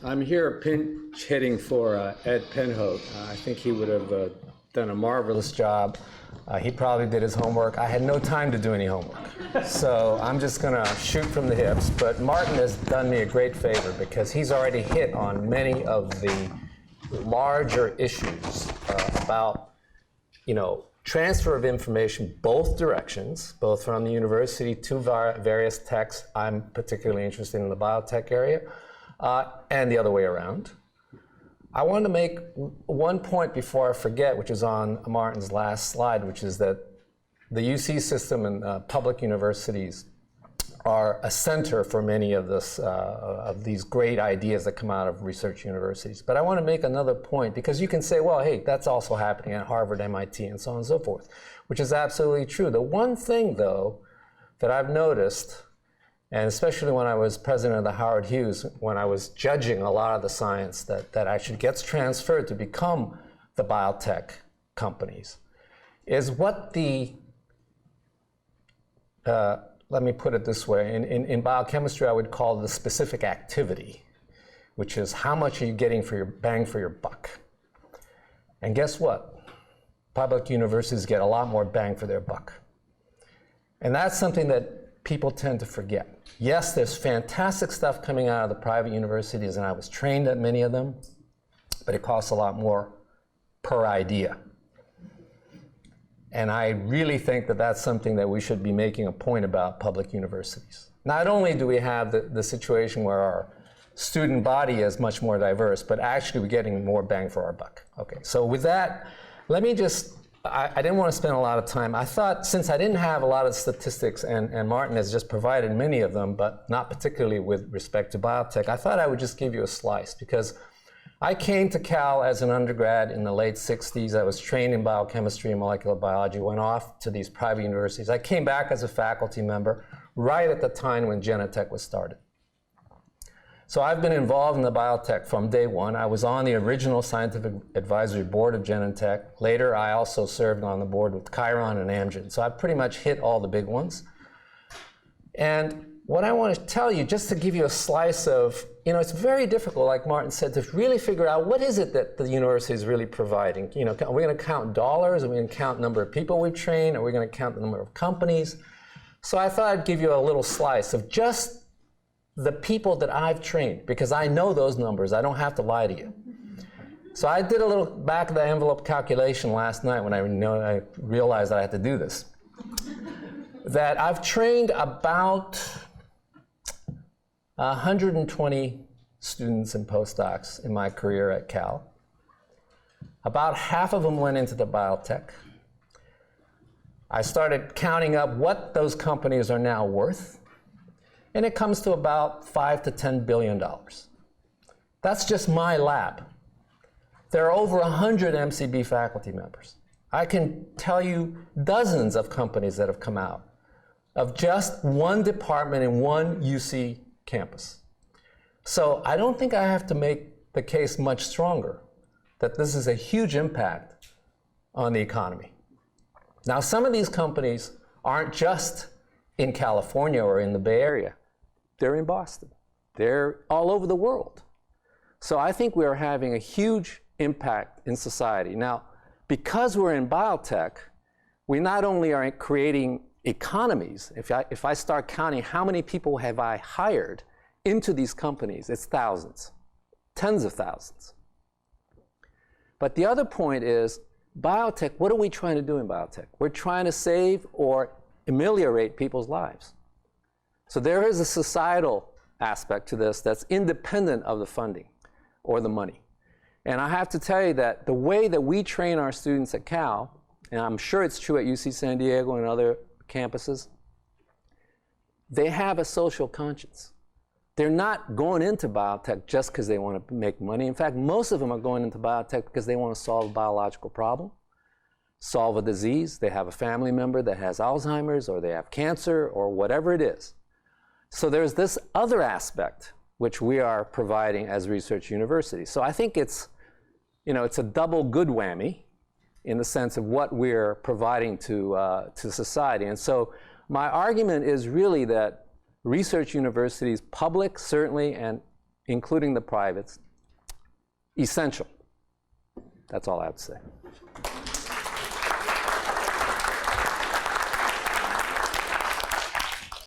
I'm here pinch hitting for Ed Penhote. I think he would have done a marvelous job. He probably did his homework. I had no time to do any homework. So I'm just going to shoot from the hips. But Martin has done me a great favor because he's already hit on many of the larger issues about, transfer of information both directions, both from the university to various techs. I'm particularly interested in the biotech area, and the other way around. I want to make one point before I forget, which is on Martin's last slide, which is that the UC system and public universities are a center for many of these great ideas that come out of research universities. But I want to make another point, because you can say, well, hey, that's also happening at Harvard, MIT, and so on and so forth, which is absolutely true. The one thing, though, that I've noticed, and especially when I was president of the Howard Hughes, when I was judging a lot of the science that actually gets transferred to become the biotech companies, is what the let me put it this way. In biochemistry, I would call it the specific activity, which is how much are you getting for your bang for your buck. And guess what? Public universities get a lot more bang for their buck. And that's something that people tend to forget. Yes, there's fantastic stuff coming out of the private universities, and I was trained at many of them, but it costs a lot more per idea. And I really think that that's something that we should be making a point about public universities. Not only do we have the situation where our student body is much more diverse, but actually we're getting more bang for our buck. Okay, so with that, let me just, I didn't want to spend a lot of time. I thought, since I didn't have a lot of statistics, and Martin has just provided many of them, but not particularly with respect to biotech, I thought I would just give you a slice, because I came to Cal as an undergrad in the late 60s. I was trained in biochemistry and molecular biology, went off to these private universities. I came back as a faculty member right at the time when Genentech was started. So I've been involved in the biotech from day one. I was on the original scientific advisory board of Genentech. Later, I also served on the board with Chiron and Amgen. So I've pretty much hit all the big ones. And what I want to tell you, just to give you a slice of, it's very difficult, like Martin said, to really figure out what is it that the university is really providing. Are we going to count dollars? Are we going to count the number of people we've trained? Are we going to count the number of companies? So I thought I'd give you a little slice of just the people that I've trained, because I know those numbers. I don't have to lie to you. So I did a little back of the envelope calculation last night when I realized that I had to do this. That I've trained about 120 students and postdocs in my career at Cal. About half of them went into the biotech. I started counting up what those companies are now worth, and it comes to about $5 to $10 billion. That's just my lab. There are over 100 MCB faculty members. I can tell you dozens of companies that have come out of just one department in one UC campus. So I don't think I have to make the case much stronger that this is a huge impact on the economy. Now, some of these companies aren't just in California or in the Bay Area. They're in Boston. They're all over the world. So I think we are having a huge impact in society. Now, because we're in biotech, we not only are creating economies. If I start counting how many people have I hired into these companies, it's thousands, tens of thousands. But the other point is, biotech, what are we trying to do in biotech? We're trying to save or ameliorate people's lives. So there is a societal aspect to this that's independent of the funding or the money. And I have to tell you that the way that we train our students at Cal, and I'm sure it's true at UC San Diego and other campuses, they have a social conscience. They're not going into biotech just because they want to make money. In fact, most of them are going into biotech because they want to solve a biological problem, solve a disease. They have a family member that has Alzheimer's, or they have cancer, or whatever it is. So there's this other aspect which we are providing as research universities. So I think it's a double good whammy in the sense of what we're providing to society. And so my argument is really that research universities, public certainly, and including the privates, essential. That's all I have to say.